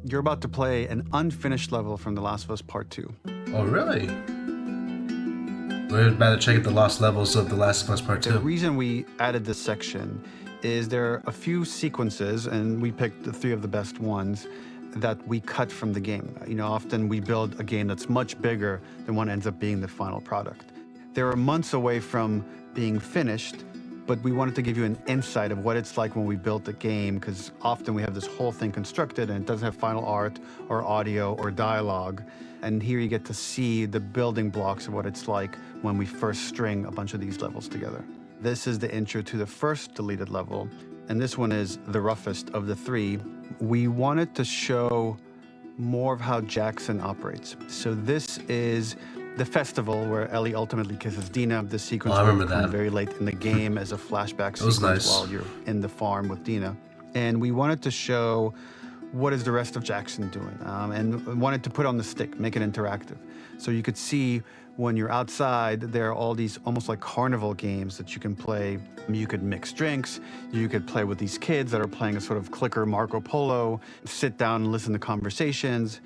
You're about to play an unfinished level from The Last of Us Part 2. Oh, really? We're about to check out the lost levels of The Last of Us Part 2. The reason we added this section is there are a few sequences, and we picked the 3 of the best ones, that we cut from the game. You know, often we build a game that's much bigger than what ends up being the final product. They were months away from being finished, but we wanted to give you an insight of what it's like when we built the game, because often we have this whole thing constructed and it doesn't have final art or audio or dialogue. And here you get to see the building blocks of what it's like when we first string a bunch of these levels together. This is the intro to the first deleted level, and this one is the roughest of the 3. We wanted to show more of how Jackson operates. So this is the festival where Ellie ultimately kisses Dina. The sequence will come very late in the game as a flashback sequence while you're in the farm with Dina. And we wanted to show what is the rest of Jackson doing, and wanted to put on the stick, make it interactive. So you could see when you're outside, there are all these almost like carnival games that you can play. You could mix drinks, you could play with these kids that are playing a sort of clicker Marco Polo, sit down and listen to conversations.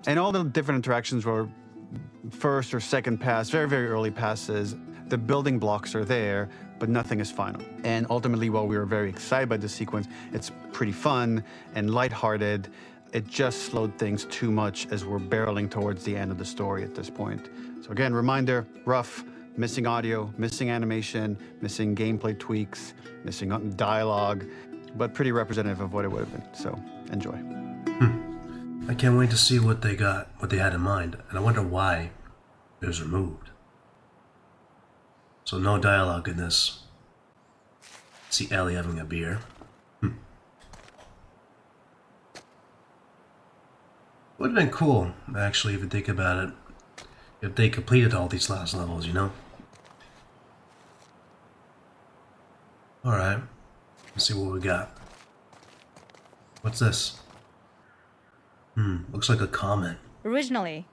And all the different interactions were first or second pass, very, very early passes. The building blocks are there, but nothing is final. And ultimately, while we were very excited by the sequence, it's pretty fun and lighthearted. It just slowed things too much as we're barreling towards the end of the story at this point. So again, reminder, rough, missing audio, missing animation, missing gameplay tweaks, missing dialogue, but pretty representative of what it would have been. So enjoy. I can't wait to see what they had in mind, and I wonder why it was removed. So no dialogue in this. See Ellie having a beer. Would have been cool, actually, if you think about it. If they completed all these last levels, you know? Alright. Let's see what we got. What's this? Looks like a comment. Originally,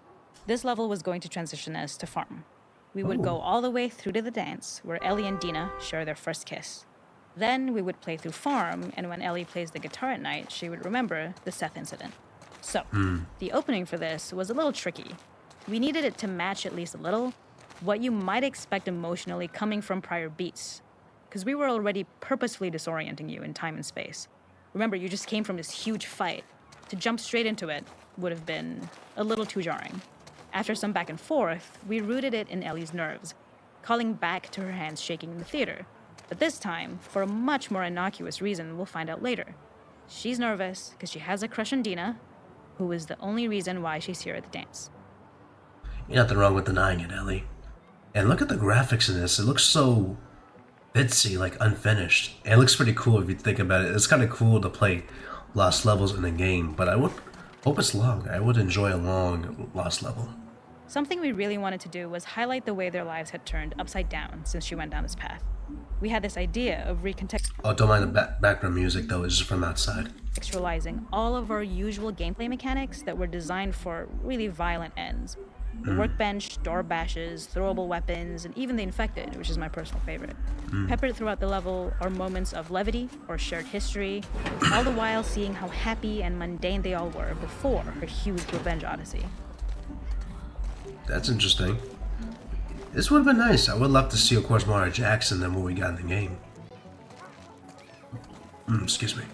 this level was going to transition us to farm. We would go all the way through to the dance, where Ellie and Dina share their first kiss. Then we would play through farm, and when Ellie plays the guitar at night, she would remember the Seth incident. So, the opening for this was a little tricky. We needed it to match at least a little what you might expect emotionally coming from prior beats, because we were already purposefully disorienting you in time and space. Remember, you just came from this huge fight. To jump straight into it would have been a little too jarring. After some back and forth, we rooted it in Ellie's nerves, calling back to her hands shaking in the theater. But this time, for a much more innocuous reason we'll find out later. She's nervous because she has a crush on Dina, who is the only reason why she's here at the dance. Ain't nothing wrong with denying it, Ellie. And look at the graphics in this. It looks so bitsy, like unfinished. And it looks pretty cool if you think about it. It's kind of cool to play lost levels in a game, but I would hope it's long. I would enjoy a long lost level. Something we really wanted to do was highlight the way their lives had turned upside down since she went down this path. We had this idea of Oh, don't mind the background music though, it's just from outside. Contextualizing all of our usual gameplay mechanics that were designed for really violent ends. The workbench, door bashes, throwable weapons, and even the infected, which is my personal favorite. Peppered throughout the level are moments of levity or shared history, all the while seeing how happy and mundane they all were before her huge revenge odyssey. That's interesting. This would have been nice. I would love to see, of course, more of Jackson than what we got in the game. Excuse me.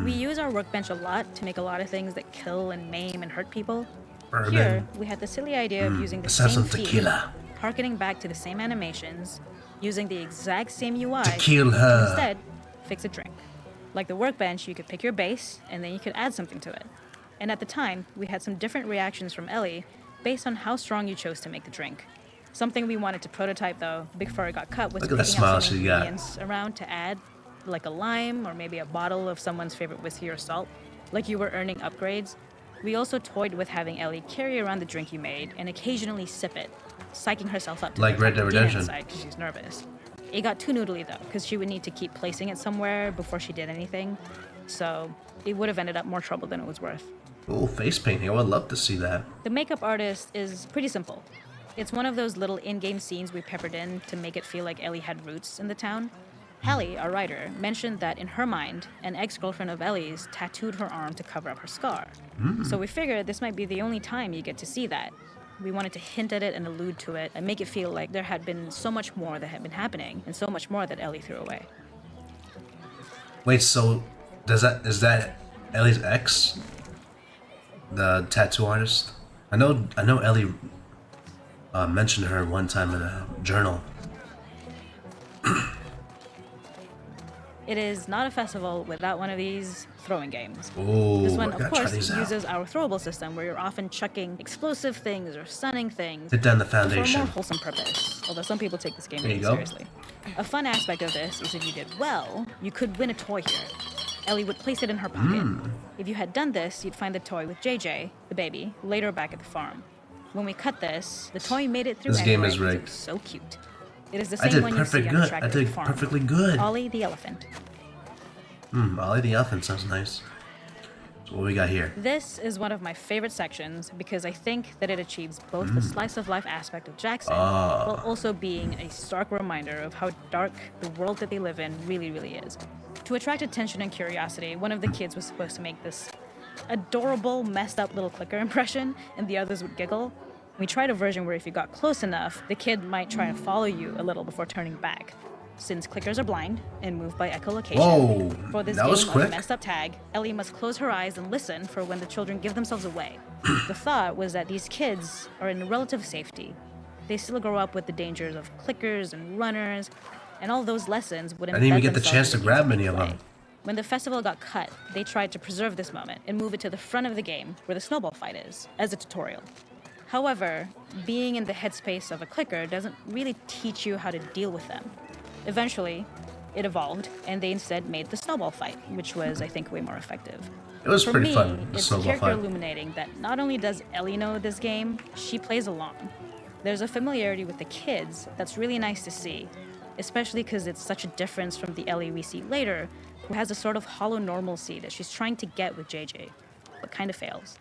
We use our workbench a lot to make a lot of things that kill and maim and hurt people. Bourbon. Here, we had the silly idea of using the Let's have same some theme, tequila. harkening back to the same animations, using the exact same UI To kill her. to instead fix a drink. Like the workbench, you could pick your base, and then you could add something to it. And at the time, we had some different reactions from Ellie based on how strong you chose to make the drink. Something we wanted to prototype, though, before it got cut, was Look at that picking smile out some she got. ingredients around to add, like a lime or maybe a bottle of someone's favorite whiskey or salt, like you were earning upgrades. We also toyed with having Ellie carry around the drink you made and occasionally sip it, psyching herself up to Like Red Dead Redemption. because she's nervous. It got too noodly though, because she would need to keep placing it somewhere before she did anything, so it would have ended up more trouble than it was worth. Oh, face painting. I would love to see that. The makeup artist is pretty simple. It's one of those little in-game scenes we peppered in to make it feel like Ellie had roots in the town. Hallie, our writer, mentioned that in her mind, an ex-girlfriend of Ellie's tattooed her arm to cover up her scar. So we figured this might be the only time you get to see that. We wanted to hint at it and allude to it and make it feel like there had been so much more that had been happening and so much more that Ellie threw away. Wait, so is that Ellie's ex? The tattoo artist? I know Ellie mentioned her one time in a journal. It is not a festival without one of these throwing games. Oh, This one, I of gotta try course, these out. uses our throwable system where you're often chucking explosive things or stunning things Hit down the for a foundation. more wholesome purpose, although some people take this game There you really go. seriously. A fun aspect of this is if you did well, you could win a toy here. Ellie would place it in her pocket. If you had done this, you'd find the toy with JJ, the baby, later back at the farm. When we cut this, the toy made it through This game anyway is because it rigged. was so cute. It is the I same did one you see perfect on the good. tractor I at the did farm. perfectly good. Ollie the elephant. Ollie the elephant sounds nice. So what we got here? This is one of my favorite sections because I think that it achieves both the slice of life aspect of Jackson while also being a stark reminder of how dark the world that they live in really, really is. To attract attention and curiosity, one of the kids was supposed to make this adorable, messed up little clicker impression, and the others would giggle. We tried a version where if you got close enough, the kid might try and follow you a little before turning back. Since clickers are blind and move by echolocation, Whoa, for this that game was of quick. messed up tag, Ellie must close her eyes and listen for when the children give themselves away. The thought was that these kids are in relative safety. They still grow up with the dangers of clickers and runners, and all those lessons would embed I didn't even get the themselves chance to in the grab game's many of gameplay. them. When the festival got cut, they tried to preserve this moment and move it to the front of the game where the snowball fight is, as a tutorial. However, being in the headspace of a clicker doesn't really teach you how to deal with them. Eventually, it evolved, and they instead made the snowball fight, which was, I think, way more effective. It was For pretty me, fun, the it's snowball character fight. illuminating that not only does Ellie know this game, she plays along. There's a familiarity with the kids that's really nice to see, especially because it's such a difference from the Ellie we see later, who has a sort of hollow normalcy that she's trying to get with JJ, but kind of fails.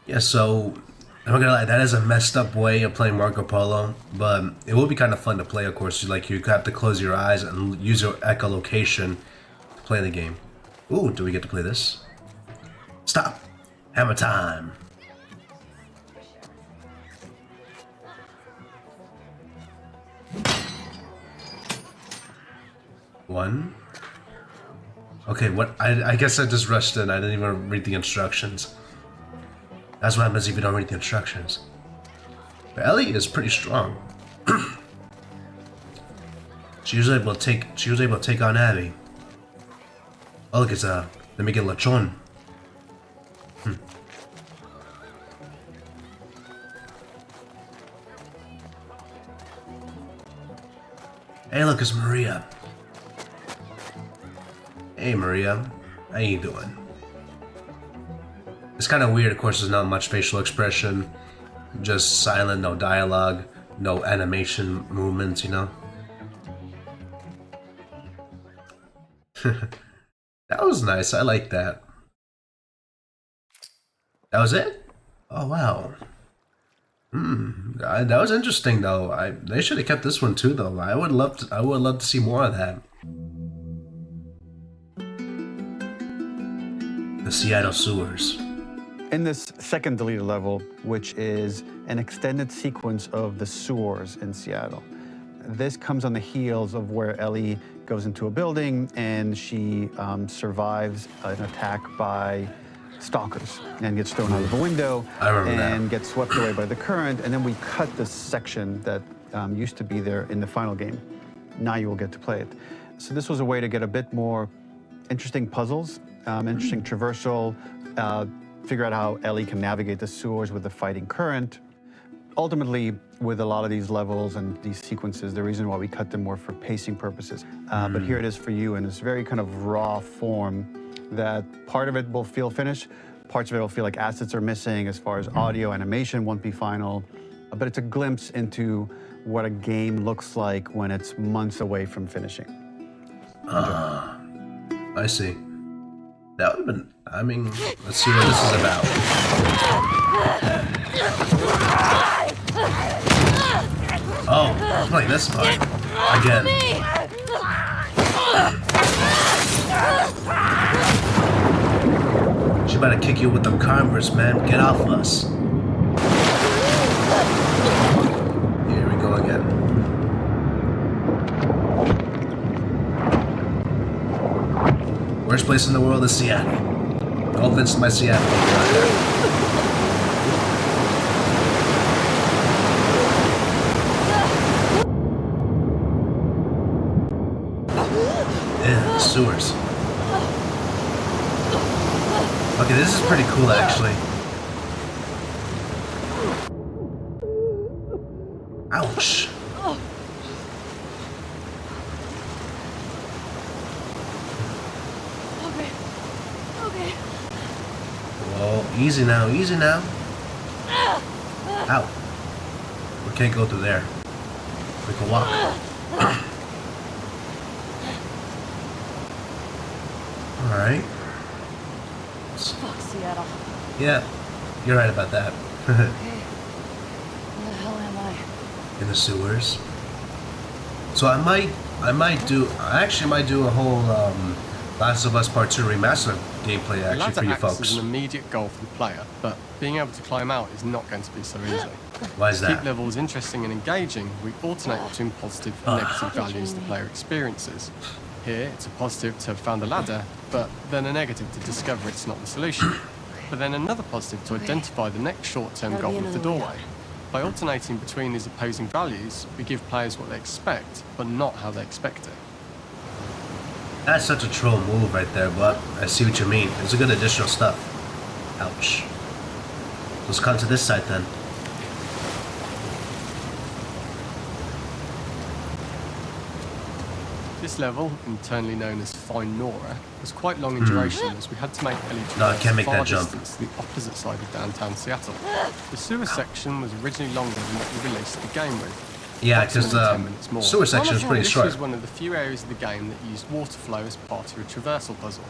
Yeah, so I'm not gonna lie, that is a messed up way of playing Marco Polo, but it will be kind of fun to play, of course. Like, you have to close your eyes and use your echolocation to play the game. Ooh, do we get to play this? Stop! Hammer time! One. Okay, what? I guess I just rushed in. I didn't even read the instructions. That's what happens if you don't read the instructions. But Ellie is pretty strong. She was able to take on Abby. Oh, look, it's let me get Lechon. Hey, look, it's Maria. Hey, Maria. How you doing? It's kind of weird, of course, there's not much facial expression. Just silent, no dialogue, no animation movements, you know? That was nice, I like that. That was it? Oh, wow. That was interesting, though. They should have kept this one too, though. I would love to see more of that. The Seattle sewers. In this second deleted level, which is an extended sequence of the sewers in Seattle, this comes on the heels of where Ellie goes into a building and she survives an attack by stalkers and gets thrown out of the window I remember that. and gets swept away by the current. And then we cut this section that used to be there in the final game. Now you will get to play it. So this was a way to get a bit more interesting puzzles, interesting traversal, figure out how Ellie can navigate the sewers with the fighting current. Ultimately, with a lot of these levels and these sequences, the reason why we cut them were for pacing purposes. But here it is for you in this very kind of raw form that part of it will feel finished, parts of it will feel like assets are missing as far as audio, animation won't be final. But it's a glimpse into what a game looks like when it's months away from finishing. I see. That would have been. I mean, let's see what this is about. Oh, I'll play this part. Again. She better kick you with them Converse, man. Get off us. Here we go again. Worst place in the world is Seattle. No offense to my Seattle people out there. Yeah, sewers. Okay, this is pretty cool actually. Ouch. Okay. Whoa, easy now, easy now. Ow. We can't go through there. We can walk. Alright. Fuck Seattle. Yeah, you're right about that. Okay. Where the hell am I? In the sewers. So I actually might do a whole Last of Us Part 2 Remastered gameplay The actually ladder for you acts folks. as an immediate goal for the player, but being able to climb out is not going to be so easy. Why is To keep that? levels interesting and engaging, we alternate between positive and negative values the player experiences. Here, it's a positive to have found a ladder, but then a negative to discover it's not the solution. But then another positive to identify the next short-term Gotta goal be of the another way doorway. By alternating between these opposing values, we give players what they expect, but not how they expect it. That's such a troll move right there, but I see what you mean. It's a good additional stuff. Ouch. Let's come to this side then. This level, internally known as Find Nora, was quite long in duration as we had to make Ellie No, I can't make far that jump. distance to the opposite side of downtown Seattle. The sewer section was originally longer than what we released the game with. Yeah, because approximately 10 the minutes more. sewer section is pretty This short. was one of the few areas of the game that used water flow as part of a traversal puzzle.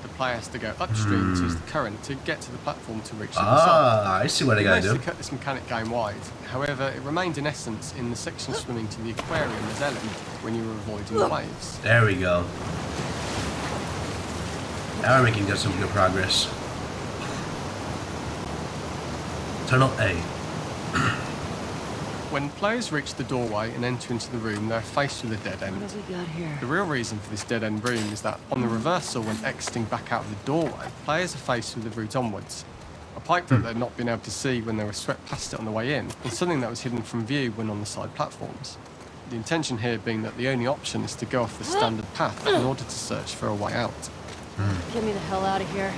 The player has to go upstream to use the current to get to the platform to reach the other side. Ah, I see what I We gotta managed do. to cut this mechanic game wide. However, it remained in essence in the section swimming to the aquarium as Ellie when you were avoiding the waves. There we go. Now we're making some good progress. Tunnel A. When players reach the doorway and enter into the room, they're faced with a dead What end. have we got here? The real reason for this dead end room is that on the reversal, when exiting back out of the doorway, players are faced with the route onwards. A pipe that they'd not been able to see when they were swept past it on the way in, and something that was hidden from view when on the side platforms. The intention here being that the only option is to go off the standard path in order to search for a way out. Get me the hell out of here.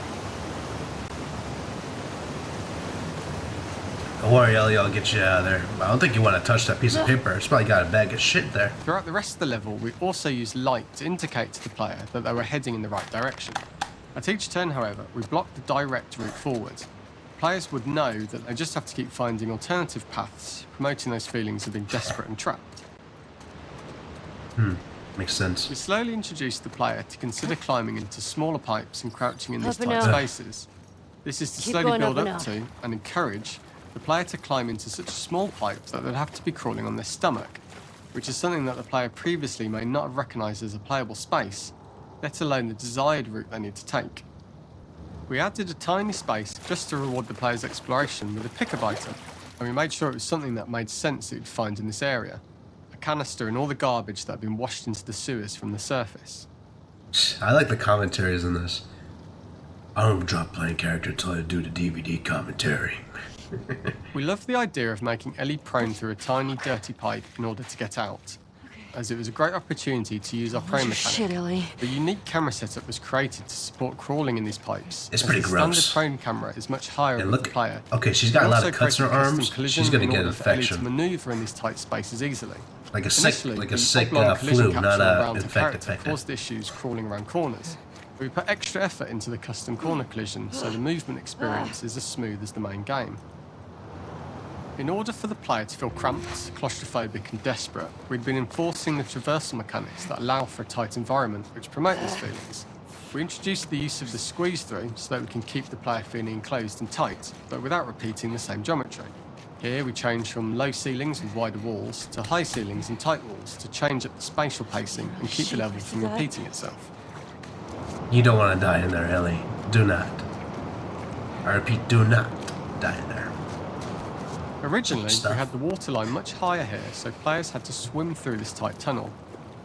Don't worry, Ellie, I'll get you out of there. I don't think you want to touch that piece of paper. It's probably got a bag of shit there. Throughout the rest of the level, we also used light to indicate to the player that they were heading in the right direction. At each turn, however, we blocked the direct route forward. Players would know that they just have to keep finding alternative paths, promoting those feelings of being desperate and trapped. Makes sense. We slowly introduced the player to consider climbing into smaller pipes and crouching in these Up and tight out. spaces. This is to Keep slowly going build up up and to and encourage the player to climb into such a small pipe that they'd have to be crawling on their stomach, which is something that the player previously may not have recognised as a playable space, let alone the desired route they need to take. We added a tiny space just to reward the player's exploration with a pickup item, and we made sure it was something that made sense that you'd find in this area. A canister and all the garbage that had been washed into the sewers from the surface. I like the commentaries in this. I don't drop playing character until I do the DVD commentary. We loved the idea of making Ellie prone through a tiny, dirty pipe in order to get out, as it was a great opportunity to use our prone Where's your shit, mechanic. Ellie? The unique camera setup was created to support crawling in these pipes. It's as pretty the gross. standard prone camera is much higher And with look, the player. okay, she's got a We lot also of cuts in her created a custom arms. collision She's gonna in get an order for Ellie infection. to maneuver in these tight spaces easily. Like a Initially, the sick oblong collision flu, capture not around a her infected character factor. caused issues crawling around corners. We put extra effort into the custom corner collision, so the movement experience is as smooth as the main game. In order for the player to feel cramped, claustrophobic and desperate, we'd been enforcing the traversal mechanics that allow for a tight environment, which promote these feelings. We introduced the use of the squeeze through so that we can keep the player feeling enclosed and tight, but without repeating the same geometry. Here we change from low ceilings with wider walls to high ceilings and tight walls to change up the spatial pacing and keep the level from repeating itself. You don't want to die in there, Ellie. Do not. I repeat, do not die in there. Originally, we had the waterline much higher here, so players had to swim through this tight tunnel.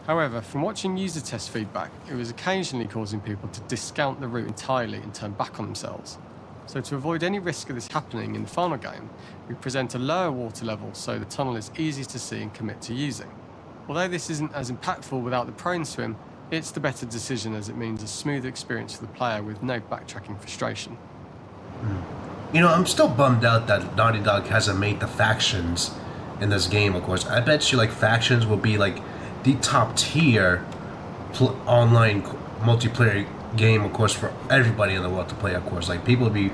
However, from watching user test feedback, it was occasionally causing people to discount the route entirely and turn back on themselves. So to avoid any risk of this happening in the final game, we present a lower water level so the tunnel is easy to see and commit to using. Although this isn't as impactful without the prone swim, it's the better decision as it means a smoother experience for the player with no backtracking frustration. You know, I'm still bummed out that Naughty Dog hasn't made the factions in this game, of course. I bet you, like, factions will be, like, the top tier online multiplayer game, of course, for everybody in the world to play, of course. Like, people will be...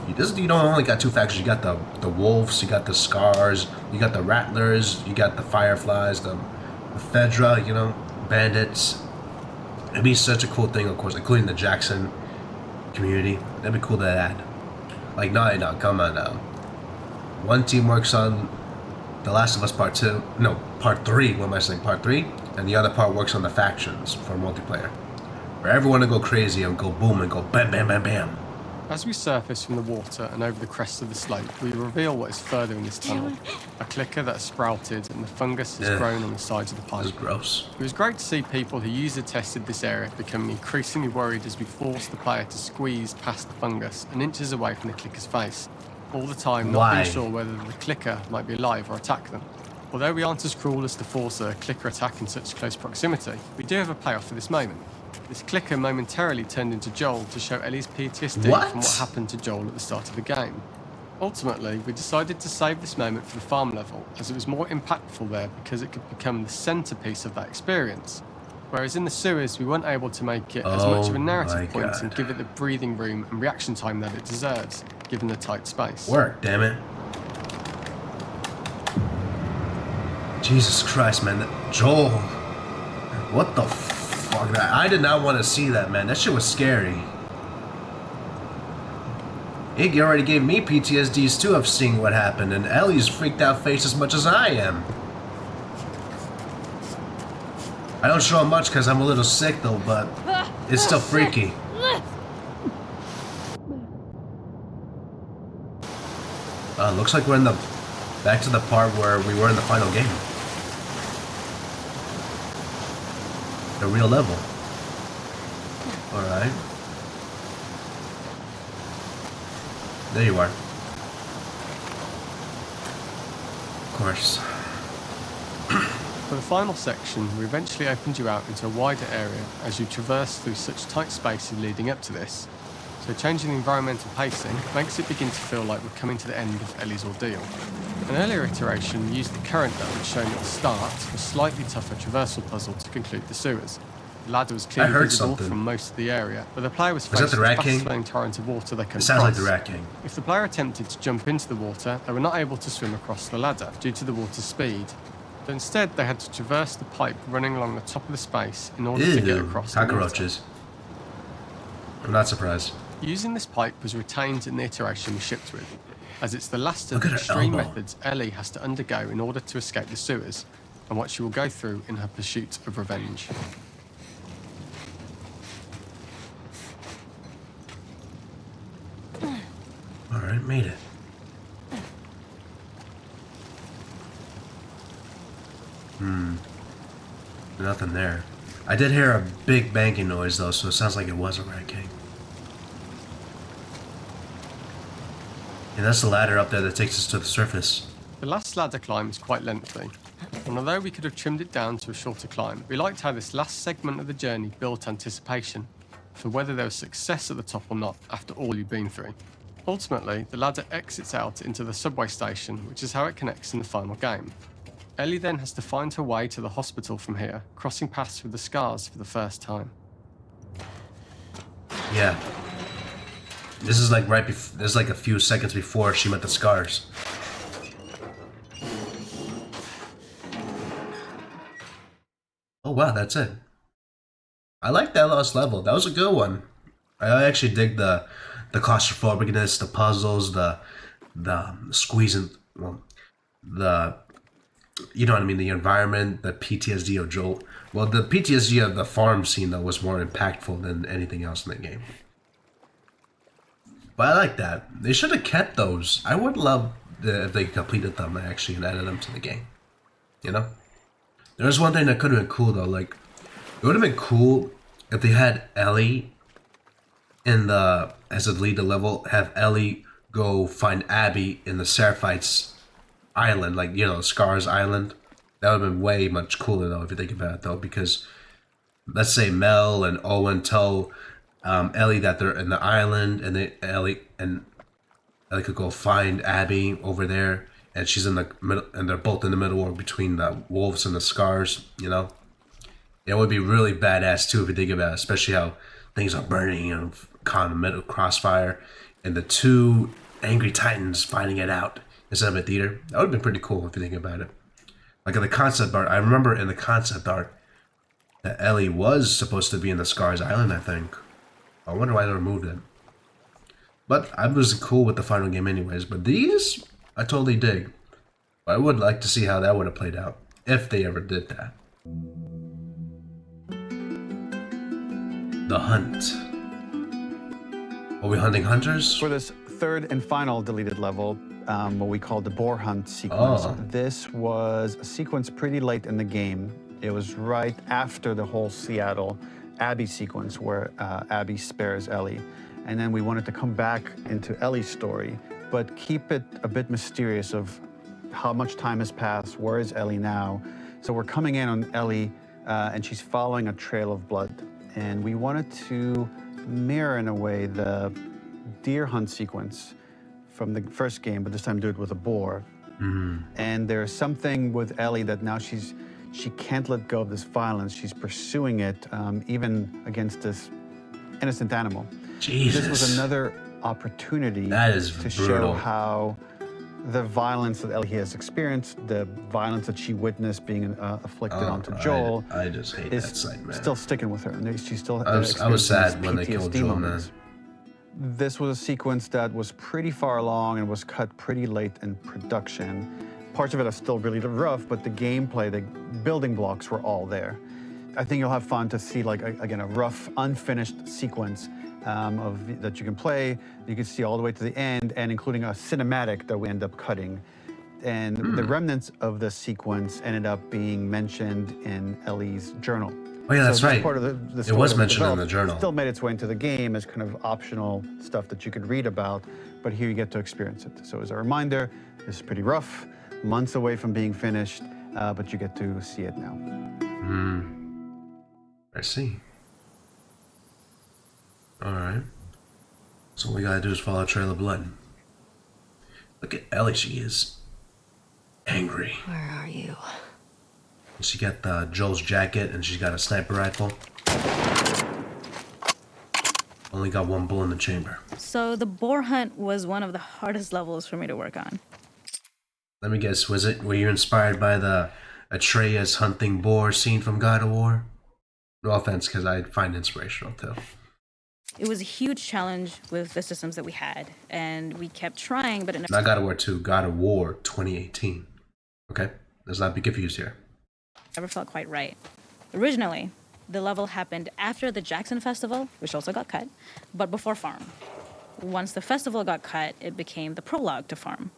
You don't only got two factions. You got the wolves, you got the scars, you got the rattlers, you got the fireflies, the Fedra, you know, bandits. It'd be such a cool thing, of course, including the Jackson community. That'd be cool to add. Like, Naughty Dog, come on now. One team works on The Last of Us Part 2. No, Part 3. What am I saying? Part 3? And the other part works on the factions for multiplayer. For everyone to go crazy and go boom and go bam, bam, bam, bam. As we surface from the water and over the crest of the slope, we reveal what is further in this tunnel. A clicker that has sprouted and the fungus has grown on the sides of the pipe. This is gross. It was great to see people who user tested this area becoming increasingly worried as we forced the player to squeeze past the fungus and inches away from the clicker's face, all the time not being sure whether the clicker might be alive or attack them. Although we aren't as cruel as to force a clicker attack in such close proximity, we do have a payoff for this moment. This clicker momentarily turned into Joel to show Ellie's PTSD from what happened to Joel at the start of the game. Ultimately, we decided to save this moment for the farm level, as it was more impactful there because it could become the centerpiece of that experience. Whereas in the sewers, we weren't able to make it as much of a narrative point and give it the breathing room and reaction time that it deserves, given the tight space. Work, damn it. Jesus Christ, man. Joel. What the fuck? I did not want to see that, man. That shit was scary. Iggy already gave me PTSDs too of seeing what happened, and Ellie's freaked out face as much as I am. I don't show much because I'm a little sick though, but it's still freaky. Looks like we're in back to the part where we were in the final game. The real level. Alright. There you are. Of course. For the final section, we eventually opened you out into a wider area as you traverse through such tight spaces leading up to this. So changing the environmental pacing makes it begin to feel like we're coming to the end of Ellie's ordeal. An earlier iteration used the current that was shown at the start for a slightly tougher traversal puzzle to conclude the sewers. The ladder was clearly visible from most of the area, but the player was faced with a fast-flowing torrent of water they couldn't cross. It sounds like the Rat King. If the player attempted to jump into the water, they were not able to swim across the ladder due to the water's speed. But instead, they had to traverse the pipe running along the top of the space in order to get across the water. Cockroaches. I'm not surprised. Using this pipe was retained in the iteration we shipped with, as it's the last of the extreme methods Ellie has to undergo in order to escape the sewers, and what she will go through in her pursuit of revenge. Alright, made it. Nothing there. I did hear a big banging noise though, so it sounds like it was a Rat King. And that's the ladder up there that takes us to the surface. The last ladder climb is quite lengthy, and although we could have trimmed it down to a shorter climb, we liked how this last segment of the journey built anticipation for whether there was success at the top or not after all you've been through. Ultimately, the ladder exits out into the subway station, which is how it connects in the final game. Ellie then has to find her way to the hospital from here, crossing paths with the scars for the first time. Yeah. This is like this is like a few seconds before she met the scars. Oh wow, that's it. I like that last level. That was a good one. I actually dig the claustrophobicness, the puzzles, the squeezing well, the you know what I mean, the environment, the PTSD of Joel. Well, the PTSD of the farm scene though was more impactful than anything else in the game. But I like that. They should have kept those. I would love if they completed them actually and added them to the game. You know, there's one thing that could have been cool though. Like, it would have been cool if they had Ellie in the as a lead the level. Have Ellie go find Abby in the Seraphites Island, like Scars Island. That would have been way much cooler though if you think about it though, because let's say Mel and Owen tell Ellie that they're in the island, and Ellie could go find Abby over there, and she's in the middle, and they're both in the middle or between the wolves and the scars. It would be really badass too if you think about it, especially how things are burning and caught in the middle crossfire, and the two angry titans finding it out instead of a theater. That would have been pretty cool if you think about it. Like in the concept art, I remember in the concept art that Ellie was supposed to be in the Scars Island, I think. I wonder why they removed it. But I was cool with the final game anyways. But these, I totally dig. But I would like to see how that would have played out, if they ever did that. The Hunt. Are we hunting hunters? For this third and final deleted level, what we call the boar hunt sequence, this was a sequence pretty late in the game. It was right after the whole Seattle Abby sequence where Abby spares Ellie. And then we wanted to come back into Ellie's story, but keep it a bit mysterious of how much time has passed, where is Ellie now? So we're coming in on Ellie, and she's following a trail of blood. And we wanted to mirror, in a way, the deer hunt sequence from the first game, but this time do it with a boar. And there's something with Ellie that now she can't let go of this violence. She's pursuing it, even against this innocent animal. Jesus. This was another opportunity That is to brutal. show how the violence that Ellie has experienced, the violence that she witnessed being afflicted onto Joel, I just hate is that sight, man. still sticking with her. And she still I was sad when they killed PTSD Joel, moments. This was a sequence that was pretty far along and was cut pretty late in production. Parts of it are still really rough, but the gameplay, the building blocks were all there. I think you'll have fun to see, like, again, a rough, unfinished sequence that you can play. You can see all the way to the end, and including a cinematic that we end up cutting. And the remnants of the sequence ended up being mentioned in Ellie's journal. Oh yeah, that's So this right. part of the It story was that mentioned in developed the journal. Still made its way into the game as kind of optional stuff that you could read about, but here you get to experience it. So as a reminder, this is pretty rough, months away from being finished, but you get to see it now. I see. Alright. So all we gotta do is follow a trail of blood. Look at Ellie, she is angry. Where are you? She got Joel's jacket and she's got a sniper rifle. Only got one bullet in the chamber. So the boar hunt was one of the hardest levels for me to work on. Let me guess, were you inspired by the Atreus hunting boar scene from God of War? No offense, because I find it inspirational too. It was a huge challenge with the systems that we had, and we kept trying, but it Not God of War 2, God of War 2018. Okay? Let's not be confused here. never felt quite right. Originally, the level happened after the Jackson Festival, which also got cut, but before Farm. Once the festival got cut, it became the prologue to Farm.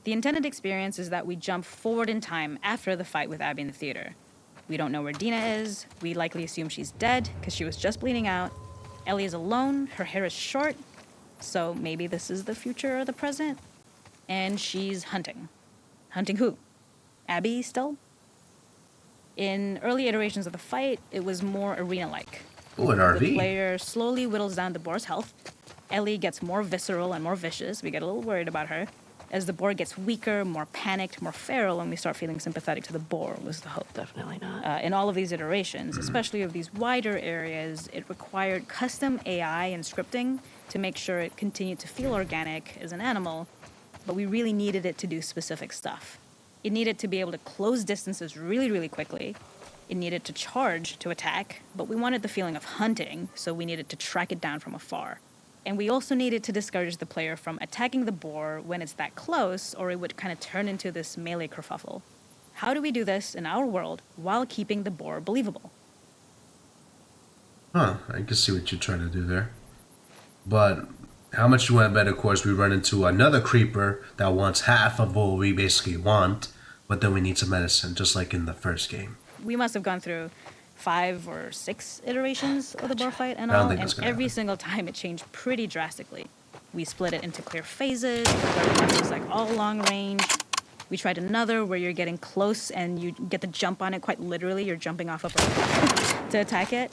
The intended experience is that we jump forward in time after the fight with Abby in the theater. We don't know where Dina is. We likely assume she's dead because she was just bleeding out. Ellie is alone. Her hair is short. So maybe this is the future or the present. And she's hunting. Hunting who? Abby still? In early iterations of the fight, it was more arena-like. Oh, an The RV. player slowly whittles down the boar's health. Ellie gets more visceral and more vicious. We get a little worried about her. As the boar gets weaker, more panicked, more feral, and we start feeling sympathetic to the boar, was the hope. Definitely not. In all of these iterations, especially of these wider areas, it required custom AI and scripting to make sure it continued to feel organic as an animal, but we really needed it to do specific stuff. It needed to be able to close distances really, really quickly. It needed to charge to attack, but we wanted the feeling of hunting, so we needed to track it down from afar. And we also needed to discourage the player from attacking the boar when it's that close, or it would kind of turn into this melee kerfuffle. How do we do this in our world while keeping the boar believable? Huh, I can see what you're trying to do there. But how much you want to bet, of course, we run into another creeper that wants half of what we basically want, but then we need some medicine, just like in the first game. We must have gone through 5 or 6 iterations of the boar fight and I don't all, think and that's gonna every happen. single time it changed pretty drastically. We split it into clear phases, where one was like all long range. We tried another where you're getting close and you get the jump on it, quite literally, you're jumping off of it to attack it.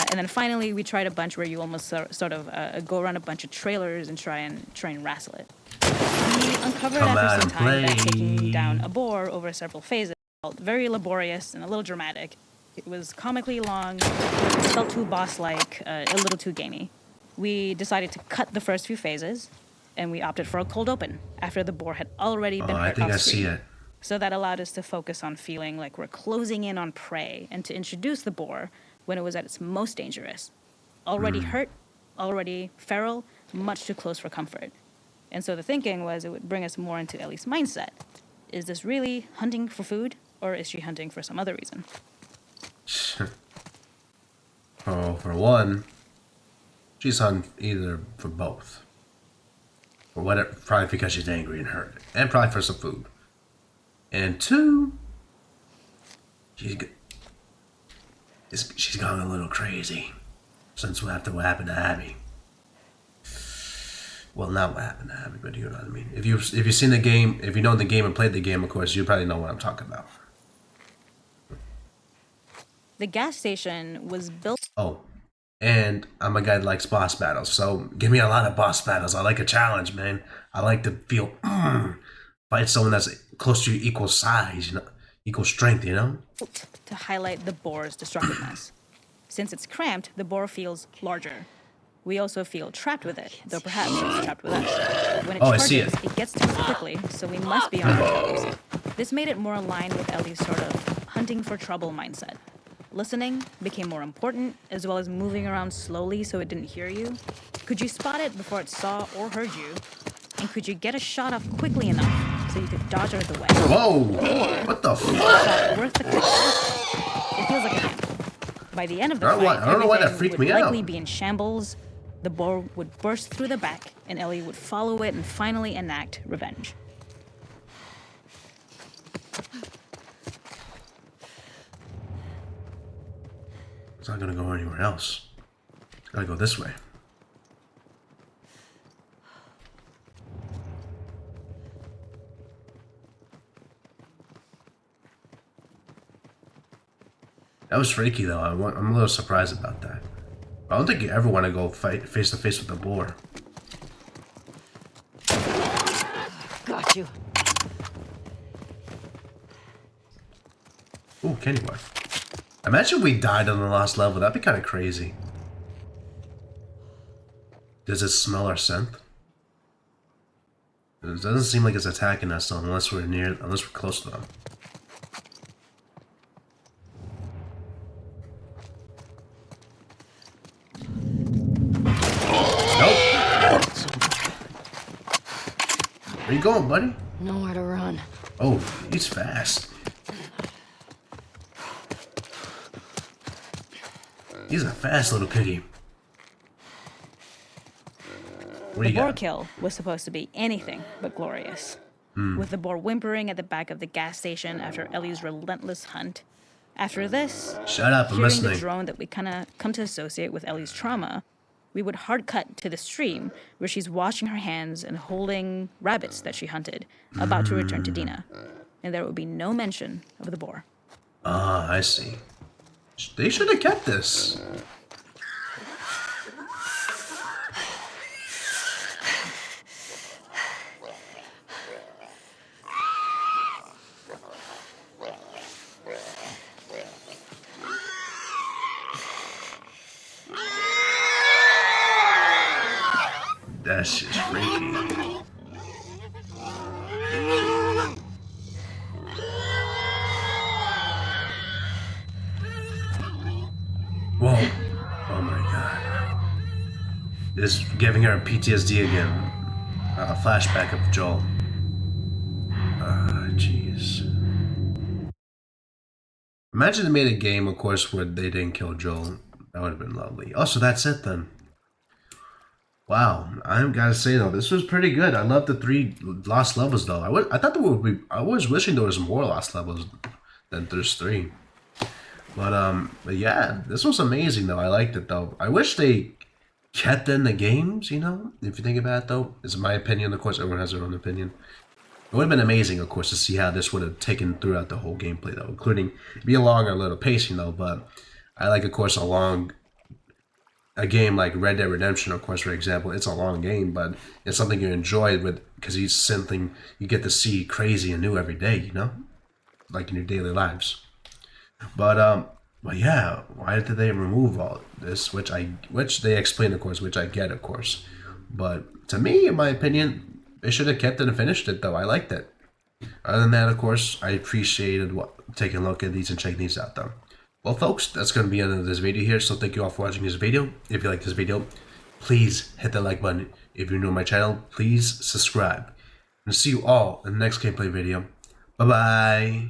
And then finally, we tried a bunch where you almost sort of go around a bunch of trailers and try and wrestle it. We uncovered Come after out some and time that taking play. down a boar over several phases felt very laborious and a little dramatic. It was comically long, it felt too boss-like, a little too gamey. We decided to cut the first few phases, and we opted for a cold open after the boar had already been Oh, I hurt think I off-screen. see it. So that allowed us to focus on feeling like we're closing in on prey and to introduce the boar when it was at its most dangerous. Already hurt, already feral, much too close for comfort. And so the thinking was it would bring us more into Ellie's mindset. Is this really hunting for food, or is she hunting for some other reason? Oh, for one, she's hunting either for both. Or whatever, probably because she's angry and hurt. And probably for some food. And two, she's gone a little crazy since after what happened to Abby. Well, not what happened to Abby, but you know what I mean. If you've seen the game, if you know the game and played the game, of course, you probably know what I'm talking about. The gas station was built Oh, and I'm a guy that likes boss battles, so give me a lot of boss battles. I like a challenge, man. I like to feel fight someone that's close to your equal size, you know, equal strength, you know. to highlight the boar's destructiveness. Since it's cramped, the boar feels larger. We also feel trapped with it, though perhaps it's trapped with us. When it Oh, I charges, see it. it gets to us quickly, so we must be on our toes. This made it more aligned with Ellie's sort of hunting for trouble mindset. Listening became more important, as well as moving around slowly so it didn't hear you. Could you spot it before it saw or heard you? And could you get a shot off quickly enough so you could dodge out of the way? Whoa! What the fuck? Shot worth the cost. It feels like a gamble. By the end of the I don't know fight, why- I don't know why that everything freaked would me out. likely be in shambles. The boar would burst through the back, and Ellie would follow it and finally enact revenge. It's not gonna go anywhere else. It's gotta go this way. That was freaky though. I'm a little surprised about that. I don't think you ever want to go fight face to face with a boar. Got you. Ooh, candy bar. Imagine if we died on the last level. That'd be kind of crazy. Does it smell our scent? It doesn't seem like it's attacking us though, unless we're close to them. Nope. Where you going, buddy? Nowhere to run. Oh, he's fast. He's a fast little piggy. What do The you boar got? kill was supposed to be anything but glorious. With the boar whimpering at the back of the gas station after Ellie's relentless hunt. After this, Shut up, I'm hearing the listening. drone that we kind of come to associate with Ellie's trauma, we would hard cut to the stream where she's washing her hands and holding rabbits that she hunted, about to return to Dina. And there would be no mention of the boar. Ah, I see. They should have kept this. That's just freaky. Whoa. Oh my god. is giving her PTSD again. A flashback of Joel. Jeez. Imagine they made a game, of course, where they didn't kill Joel. That would have been lovely. Oh, so that's it then. Wow, I gotta say though, this was pretty good. I love the 3 lost levels though. I thought there would be. I was wishing there was more lost levels than there's 3. But yeah, this was amazing though. I liked it though. I wish they kept in the games. You know, if you think about it though, it's my opinion. Of course, everyone has their own opinion. It would have been amazing, of course, to see how this would have taken throughout the whole gameplay though, including be along a little pacing though. But I like, of course, a game like Red Dead Redemption, of course, for example. It's a long game, but it's something you enjoy with because it's something you get to see crazy and new every day. You know, like in your daily lives. But yeah, why did they remove all this? Which they explain, of course, which I get, of course. But to me, in my opinion, they should have kept it and finished it, though. I liked it. Other than that, of course, I appreciated taking a look at these and checking these out, though. Well, folks, that's going to be the end of this video here. So thank you all for watching this video. If you like this video, please hit the like button. If you're new to my channel, please subscribe. And see you all in the next gameplay video. Bye-bye.